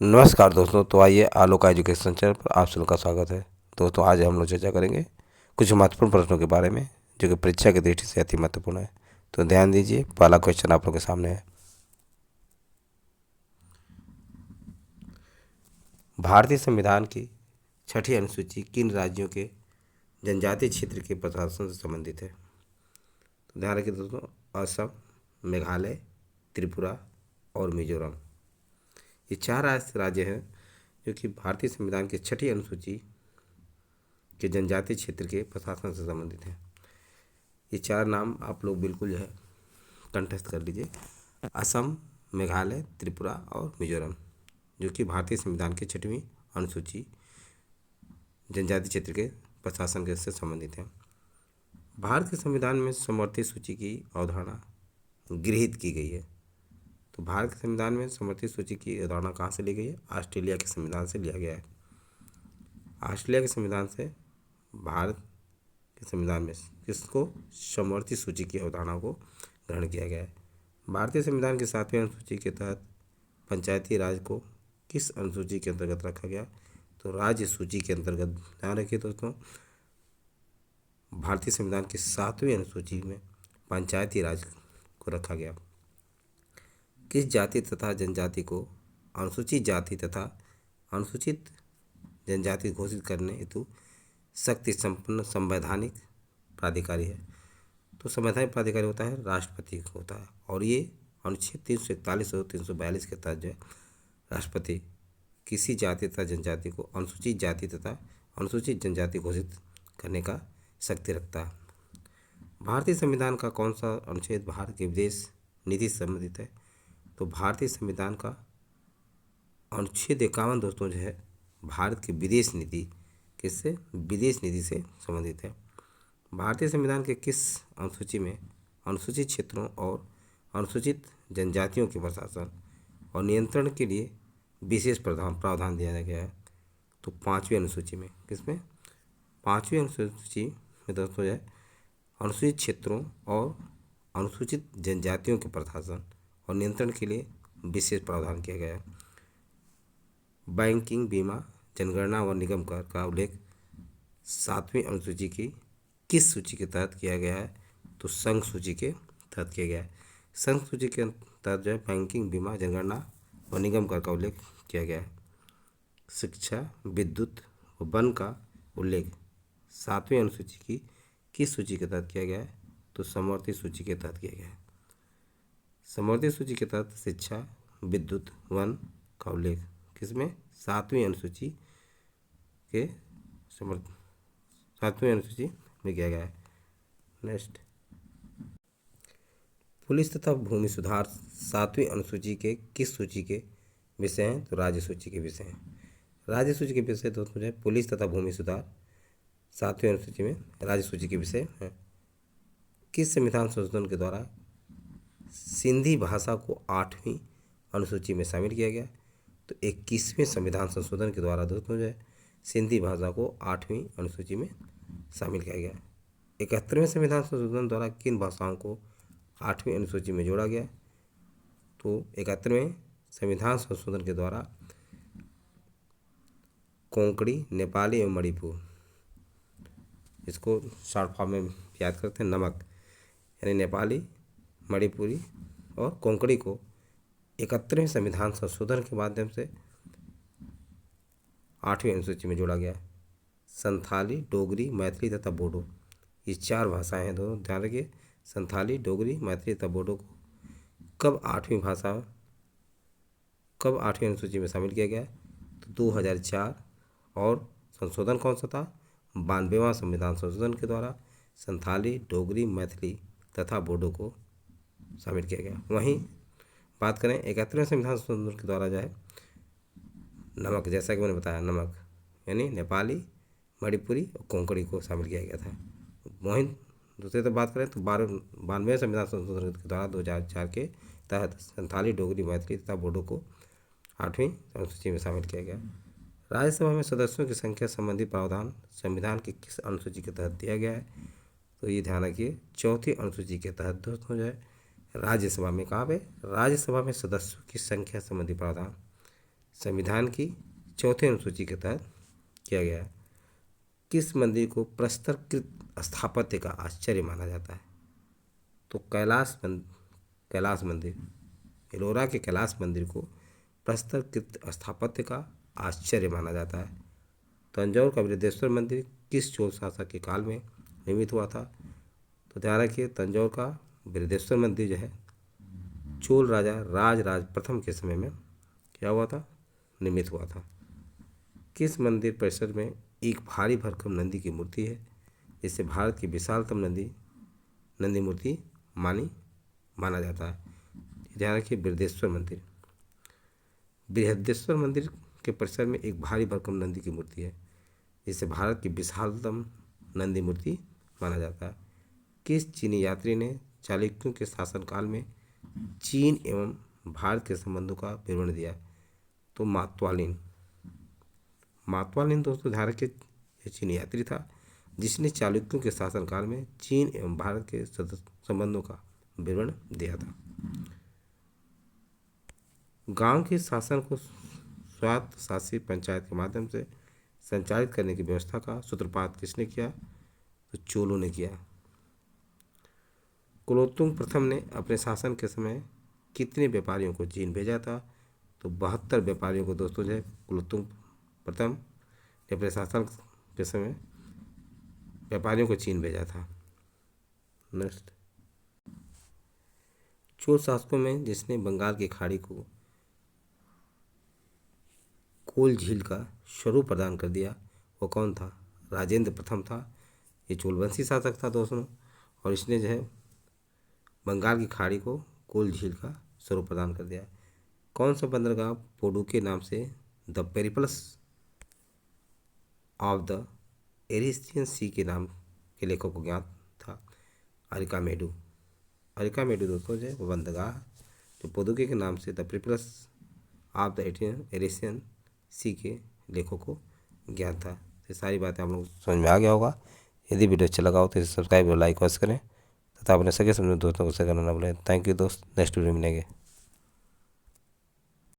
नमस्कार दोस्तों। तो आइए आलोक एजुकेशन चैनल पर आप सबका स्वागत है। दोस्तों आज हम लोग चर्चा करेंगे कुछ महत्वपूर्ण प्रश्नों के बारे में जो कि परीक्षा की दृष्टि से अति महत्वपूर्ण है। तो ध्यान दीजिए, पहला क्वेश्चन आप लोग के सामने है। भारतीय संविधान की छठी अनुसूची किन राज्यों के जनजातीय क्षेत्र के प्रशासन से संबंधित है? तो ध्यान रखिए दोस्तों, असम, मेघालय, त्रिपुरा और मिजोरम, ये चार ऐसे राज्य हैं जो कि भारतीय संविधान की छठी अनुसूची के जनजातीय क्षेत्र के प्रशासन से संबंधित हैं। ये चार नाम आप लोग बिल्कुल जो है कंठस्थ कर लीजिए: असम, मेघालय, त्रिपुरा और मिजोरम, जो कि भारतीय संविधान की छठवीं अनुसूची जनजातीय क्षेत्र के प्रशासन के से संबंधित हैं। भारत के संविधान में समवर्ती सूची की अवधारणा गृहीत की गई है। तो भारत के संविधान में समवर्ती सूची की अवधारणा कहाँ से ली गई है? ऑस्ट्रेलिया के संविधान से लिया गया है। ऑस्ट्रेलिया के संविधान से भारत के संविधान में किसको समवर्ती सूची की अवधारणा को ग्रहण किया गया है। भारतीय संविधान की 7वीं अनुसूची के तहत पंचायती राज को किस अनुसूची के अंतर्गत रखा गया? तो राज्य सूची के अंतर्गत। ध्यान रखिए दोस्तों, भारतीय संविधान की 7वीं अनुसूची में पंचायती राज को रखा गया। किस जाति तथा जनजाति को अनुसूचित जाति तथा अनुसूचित जनजाति घोषित करने हेतु शक्ति संपन्न संवैधानिक प्राधिकारी है? तो संवैधानिक प्राधिकारी होता है राष्ट्रपति होता है, और ये अनुच्छेद 341 और 342 के तहत जो है राष्ट्रपति किसी जाति तथा जनजाति को अनुसूचित जाति तथा अनुसूचित जनजाति घोषित करने का शक्ति रखता है। भारतीय संविधान का कौन सा अनुच्छेद भारत के विदेश नीति से संबंधित है? तो भारतीय संविधान का अनुच्छेद 51 दोस्तों जो है भारत की विदेश नीति, किससे? विदेश नीति से संबंधित है। भारतीय संविधान के किस अनुसूची में अनुसूचित क्षेत्रों और अनुसूचित जनजातियों के प्रशासन और नियंत्रण के लिए विशेष प्रावधान दिया गया है? तो 5वीं अनुसूची में। किसमें? 5वीं अनुसूची में दोस्तों जो है अनुसूचित क्षेत्रों और अनुसूचित जनजातियों के प्रशासन और नियंत्रण के लिए विशेष प्रावधान किया गया है। बैंकिंग, बीमा, जनगणना व निगम कर का उल्लेख 7वीं अनुसूची की किस सूची के तहत किया गया है? तो संघ सूची के तहत किया गया है। संघ सूची के तहत जो है बैंकिंग, बीमा, जनगणना व निगम कर का उल्लेख किया गया है। शिक्षा, विद्युत व वन का उल्लेख 7वीं अनुसूची की किस सूची के तहत किया गया है? तो समवर्ती सूची के तहत किया गया है। समवर्ती सूची के तहत शिक्षा, विद्युत, वन का उल्लेख किसमें? 7वीं अनुसूची के 7वीं अनुसूची में किया गया है। नेक्स्ट, पुलिस तथा भूमि सुधार 7वीं अनुसूची के किस सूची के विषय हैं? तो राज्य सूची के विषय हैं। राज्य सूची के विषय दोस्तों जो पुलिस तथा भूमि सुधार 7वीं अनुसूची में राज्य सूची के विषय हैं। किस संविधान संशोधन के द्वारा सिंधी भाषा को 8वीं अनुसूची में शामिल किया गया? तो 21वें संविधान संशोधन के द्वारा दोस्तों जो है सिंधी भाषा को 8वीं अनुसूची में शामिल किया गया। 71वें संविधान संशोधन द्वारा किन भाषाओं को 8वीं अनुसूची में जोड़ा गया? तो 71वें संविधान संशोधन के द्वारा कोंकणी, नेपाली एवं मणिपुर, इसको शॉर्ट फॉर्म में याद करते हैं नमक, यानी नेपाली, मणिपुरी और कोंकणी को 71वें संविधान संशोधन के माध्यम से 8वीं अनुसूची में जोड़ा गया। संथाली, डोगरी, मैथिली तथा बोडो, ये 4 भाषाएं हैं दोनों, ध्यान रखिए। संथाली, डोगरी, मैथिली तथा बोडो को कब 8वीं अनुसूची में शामिल किया गया? तो 2004। और संशोधन कौन सा था? 92वां संविधान संशोधन के द्वारा संथाली, डोगरी, मैथिली तथा बोडो को शामिल किया गया। वहीं बात करें 71वें संविधान संशोधन के द्वारा जो है नमक, जैसा कि मैंने बताया नमक, यानी नेपाली, मणिपुरी और कोंकणी को शामिल किया गया था। वहीं दूसरी तरफ बात करें तो 92वें संविधान संशोधन के द्वारा 2004 के तहत संथाली, डोगरी, मैथिली तथा बोडो को 8वीं अनुसूची में शामिल किया गया। राज्यसभा में सदस्यों की संख्या संबंधी प्रावधान संविधान की किस अनुसूची के तहत दिया गया है? तो ये ध्यान रखिए 4थी अनुसूची के तहत दोस्तों जो है राज्यसभा में, कहाँ पे? राज्यसभा में सदस्यों की संख्या संबंधी प्रावधान संविधान की चौथे अनुसूची के तहत किया गया है। किस मंदिर को प्रस्तरकृत स्थापत्य का आश्चर्य माना जाता है? तो कैलाश मंदिर, एलोरा के कैलाश मंदिर को प्रस्तरकृत स्थापत्य का आश्चर्य माना जाता है। तंजौर का बृहदेश्वर मंदिर किस चोल शासक के काल में निर्मित हुआ था? तो ध्यान रखिए, तंजौर का बृहदेश्वर मंदिर जो है चोल राजा राजराज प्रथम के समय में क्या हुआ था? निर्मित हुआ था। किस मंदिर परिसर में एक भारी भरकम नंदी की मूर्ति है, जिसे भारत की विशालतम नंदी मूर्ति माना जाता है? ध्यान रखिए, बृहदेश्वर मंदिर। बृहदेश्वर मंदिर के परिसर में एक भारी भरकम नंदी की मूर्ति है, जिसे भारत की विशालतम नंदी मूर्ति माना जाता है। किस चीनी यात्री ने चालुक्यों के शासनकाल में चीन एवं भारत के संबंधों का विवरण दिया? तो मातवालिन दोस्तों ध्यान रखिए, यह चीनी यात्री था जिसने चालुक्यों के शासनकाल में चीन एवं भारत के संबंधों का विवरण दिया था। गांव के शासन को स्वायत्त शासी पंचायत के माध्यम से संचालित करने की व्यवस्था का सूत्रपात किसने किया? तो चोलों ने किया। कुलोत्तुंग प्रथम ने अपने शासन के समय कितने व्यापारियों को चीन भेजा था? तो 72 व्यापारियों को दोस्तों जो है कुलोत्तुंग प्रथम ने अपने शासन के समय व्यापारियों को चीन भेजा था। नेक्स्ट, चोल शासकों में जिसने बंगाल की खाड़ी को कोल झील का स्वरूप प्रदान कर दिया वो कौन था? राजेंद्र प्रथम था। ये चोलवंशी शासक था दोस्तों, और इसने जो है बंगाल की खाड़ी को कोल झील का स्वरूप प्रदान कर दिया। कौन सा बंदरगाह पोडू के नाम से द पेरिप्लस ऑफ द एरिथियन सी के नाम के लेखक को ज्ञात था? अरिकामेडू दोस्तों जो है वो बंदरगाह जो पोर्तुगे के नाम से द पेरिप्लस ऑफ द एरिथियन सी के लेखों को ज्ञात था। ये सारी बातें आप लोग समझ में आ गया होगा। यदि वीडियो अच्छा लगा हो तो इसे सब्सक्राइब और लाइक अवश्य करें तथा अपने सगे समझे दोस्तों को शेयर करना ना भूलें। थैंक यू दोस्त, नेक्स्ट वीडियो मिलेंगे।